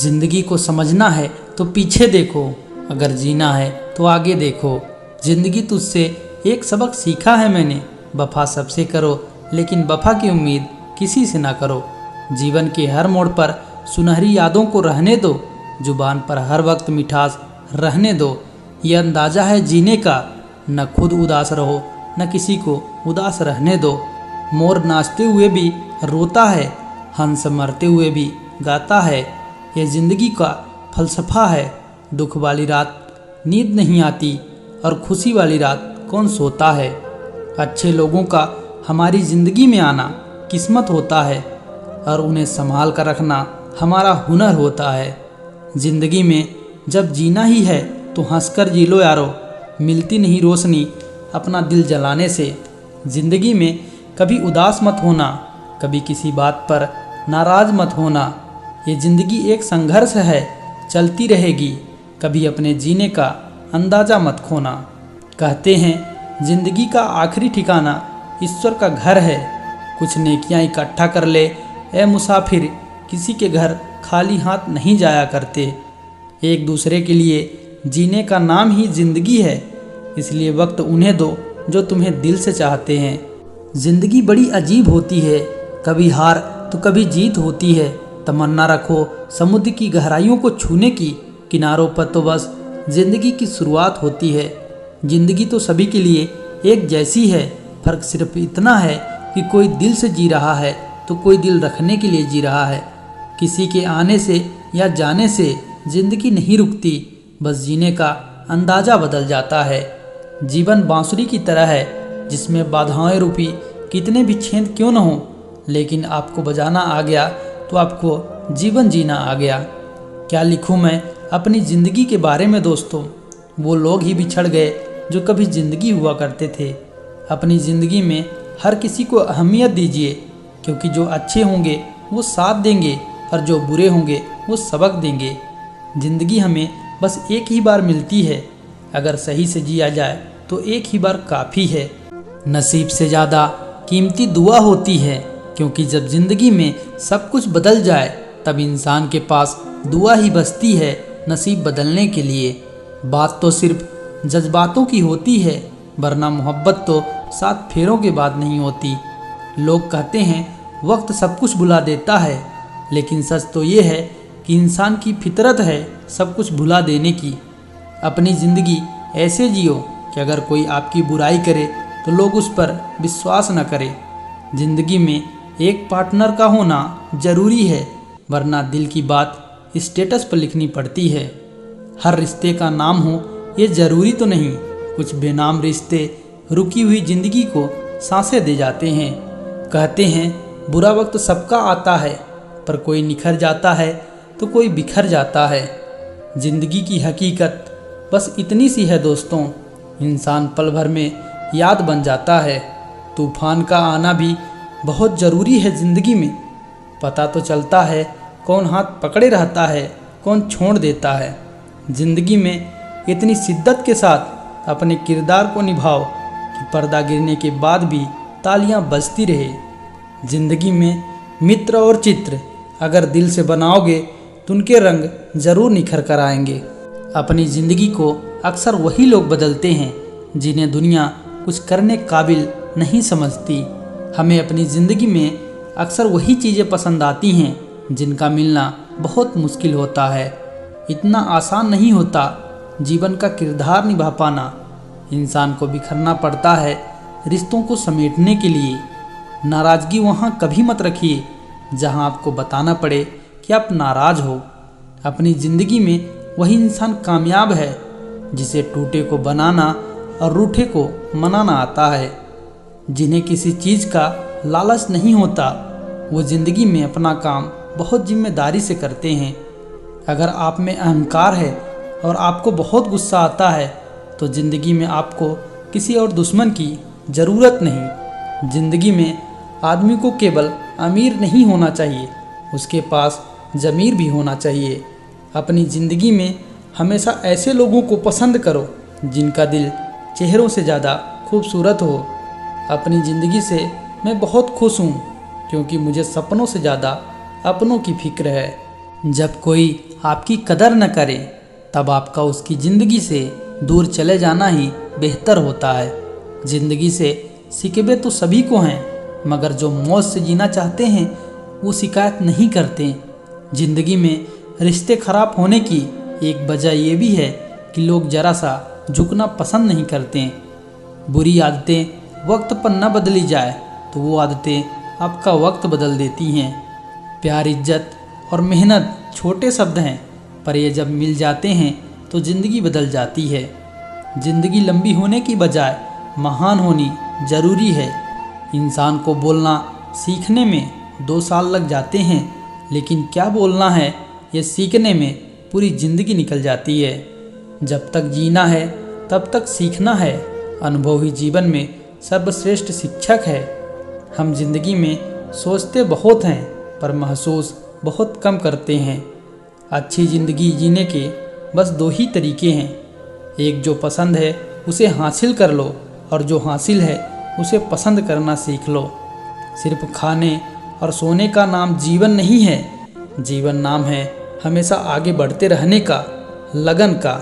जिंदगी को समझना है तो पीछे देखो, अगर जीना है तो आगे देखो। जिंदगी तुझसे एक सबक सीखा है मैंने, वफा सबसे करो लेकिन वफा की उम्मीद किसी से ना करो। जीवन के हर मोड़ पर सुनहरी यादों को रहने दो, जुबान पर हर वक्त मिठास रहने दो। ये अंदाज़ा है जीने का, न खुद उदास रहो न किसी को उदास रहने दो। मोर नाचते हुए भी रोता है, हंस मरते हुए भी गाता है। ये ज़िंदगी का फलसफा है, दुख वाली रात नींद नहीं आती और खुशी वाली रात कौन सोता है। अच्छे लोगों का हमारी ज़िंदगी में आना किस्मत होता है और उन्हें संभाल कर रखना हमारा हुनर होता है। ज़िंदगी में जब जीना ही है तो हंसकर जी लो यारो, मिलती नहीं रोशनी अपना दिल जलाने से। ज़िंदगी में कभी उदास मत होना, कभी किसी बात पर नाराज़ मत होना। ये ज़िंदगी एक संघर्ष है, चलती रहेगी, कभी अपने जीने का अंदाज़ा मत खोना। कहते हैं ज़िंदगी का आखिरी ठिकाना ईश्वर का घर है। कुछ नेकियां इकट्ठा कर ले ए मुसाफिर, किसी के घर खाली हाथ नहीं जाया करते। एक दूसरे के लिए जीने का नाम ही ज़िंदगी है, इसलिए वक्त उन्हें दो जो तुम्हें दिल से चाहते हैं। ज़िंदगी बड़ी अजीब होती है, कभी हार तो कभी जीत होती है। तमन्ना रखो समुद्र की गहराइयों को छूने की, किनारों पर तो बस ज़िंदगी की शुरुआत होती है। ज़िंदगी तो सभी के लिए एक जैसी है, फ़र्क सिर्फ इतना है कि कोई दिल से जी रहा है तो कोई दिल रखने के लिए जी रहा है। किसी के आने से या जाने से ज़िंदगी नहीं रुकती, बस जीने का अंदाज़ा बदल जाता है। जीवन बांसुरी की तरह है जिसमें बाधाएं रूपी कितने भी छेद क्यों न हो, लेकिन आपको बजाना आ गया तो आपको जीवन जीना आ गया। क्या लिखूं मैं अपनी ज़िंदगी के बारे में दोस्तों, वो लोग ही बिछड़ गए जो कभी ज़िंदगी हुआ करते थे। अपनी ज़िंदगी में हर किसी को अहमियत दीजिए, क्योंकि जो अच्छे होंगे वो साथ देंगे और जो बुरे होंगे वो सबक देंगे। ज़िंदगी हमें बस एक ही बार मिलती है, अगर सही से जिया जाए तो एक ही बार काफ़ी है। नसीब से ज़्यादा कीमती दुआ होती है, क्योंकि जब ज़िंदगी में सब कुछ बदल जाए तब इंसान के पास दुआ ही बचती है नसीब बदलने के लिए। बात तो सिर्फ जज्बातों की होती है, वरना मोहब्बत तो 7 फेरों के बाद नहीं होती। लोग कहते हैं वक्त सब कुछ भुला देता है, लेकिन सच तो ये है कि इंसान की फितरत है सब कुछ भुला देने की। अपनी ज़िंदगी ऐसे जियो कि अगर कोई आपकी बुराई करे तो लोग उस पर विश्वास न करें। ज़िंदगी में एक पार्टनर का होना ज़रूरी है, वरना दिल की बात स्टेटस पर लिखनी पड़ती है। हर रिश्ते का नाम हो ये ज़रूरी तो नहीं, कुछ बेनाम रिश्ते रुकी हुई ज़िंदगी को सांसें दे जाते हैं। कहते हैं बुरा वक्त सबका आता है, पर कोई निखर जाता है तो कोई बिखर जाता है। ज़िंदगी की हकीकत बस इतनी सी है दोस्तों, इंसान पल भर में याद बन जाता है। तूफान का आना भी बहुत ज़रूरी है ज़िंदगी में, पता तो चलता है कौन हाथ पकड़े रहता है कौन छोड़ देता है। ज़िंदगी में इतनी शिद्दत के साथ अपने किरदार को निभाओ कि पर्दा गिरने के बाद भी तालियां बजती रहे। ज़िंदगी में मित्र और चित्र अगर दिल से बनाओगे तो उनके रंग ज़रूर निखर कर आएंगे। अपनी ज़िंदगी को अक्सर वही लोग बदलते हैं जिन्हें दुनिया कुछ करने काबिल नहीं समझती। हमें अपनी ज़िंदगी में अक्सर वही चीज़ें पसंद आती हैं जिनका मिलना बहुत मुश्किल होता है। इतना आसान नहीं होता जीवन का किरदार निभा पाना। इंसान को बिखरना पड़ता है रिश्तों को समेटने के लिए। नाराज़गी वहाँ कभी मत रखिए जहाँ आपको बताना पड़े कि आप नाराज़ हो। अपनी ज़िंदगी में वही इंसान कामयाब है जिसे टूटे को बनाना और रूठे को मनाना आता है। जिन्हें किसी चीज़ का लालच नहीं होता वो ज़िंदगी में अपना काम बहुत जिम्मेदारी से करते हैं। अगर आप में अहंकार है और आपको बहुत गुस्सा आता है तो ज़िंदगी में आपको किसी और दुश्मन की ज़रूरत नहीं। ज़िंदगी में आदमी को केवल अमीर नहीं होना चाहिए, उसके पास ज़मीर भी होना चाहिए। अपनी ज़िंदगी में हमेशा ऐसे लोगों को पसंद करो जिनका दिल चेहरों से ज़्यादा खूबसूरत हो। अपनी ज़िंदगी से मैं बहुत खुश हूँ, क्योंकि मुझे सपनों से ज़्यादा अपनों की फिक्र है। जब कोई आपकी कदर न करे, तब आपका उसकी ज़िंदगी से दूर चले जाना ही बेहतर होता है। ज़िंदगी से शिकवे तो सभी को हैं, मगर जो मौज से जीना चाहते हैं वो शिकायत नहीं करते। ज़िंदगी में रिश्ते खराब होने की एक वजह ये भी है कि लोग ज़रा सा झुकना पसंद नहीं करते। बुरी आदतें वक्त पर न बदली जाए तो वो आदतें आपका वक्त बदल देती हैं। प्यार, इज्जत और मेहनत छोटे शब्द हैं, पर ये जब मिल जाते हैं तो ज़िंदगी बदल जाती है। ज़िंदगी लंबी होने की बजाय महान होनी ज़रूरी है। इंसान को बोलना सीखने में 2 साल लग जाते हैं, लेकिन क्या बोलना है ये सीखने में पूरी ज़िंदगी निकल जाती है। जब तक जीना है तब तक सीखना है। अनुभव ही जीवन में सर्वश्रेष्ठ शिक्षक है। हम जिंदगी में सोचते बहुत हैं पर महसूस बहुत कम करते हैं। अच्छी ज़िंदगी जीने के बस 2 ही तरीके हैं। एक जो पसंद है उसे हासिल कर लो, और जो हासिल है उसे पसंद करना सीख लो। सिर्फ खाने और सोने का नाम जीवन नहीं है। जीवन नाम है हमेशा आगे बढ़ते रहने का, लगन का।